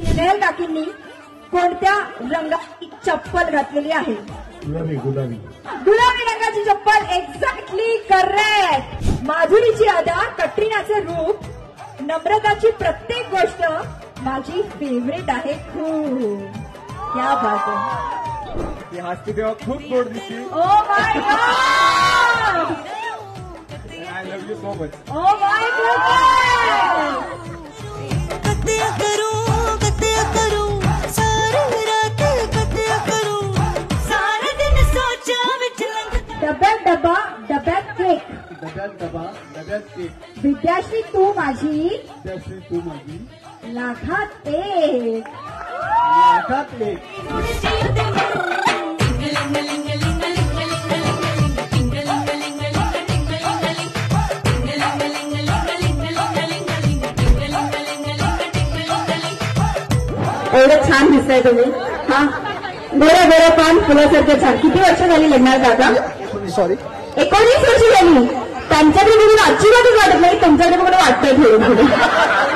स्नेहल काकींनी कोणत्या रंगाची चप्पल घातलेली आहे? गुलाबी गुलाबी गुलाबी रंगाची चप्पल. Exactly correct. माधुरीची अदा, कटरीनाचे रूप, नम्रताची प्रत्येक गोष्ट माझी फेवरेट आहे खूप. क्या बात आहे. ती हसते तेव्हा खूप गोड दिसते. Oh my God. I love you so much. Oh my God. डब्यात डबा डब्यात केक. डब्यात डबा डब्यात केक. विद्याश्री तू माझी, विद्याश्री तू माझी, लाखात एक. लाखात एक. एवढं छान दिसतंय तुम्ही. हा, गोरा गोरा पान फुलासारखं छान. किती वर्ष झाली लग्नाला आता? सॉरी 19 वर्ष झाली. त्यांच्याकडे बघून अजिबातच वाटत नाही, तुमच्याकडे बघून वाटतंय थोडं थोडं.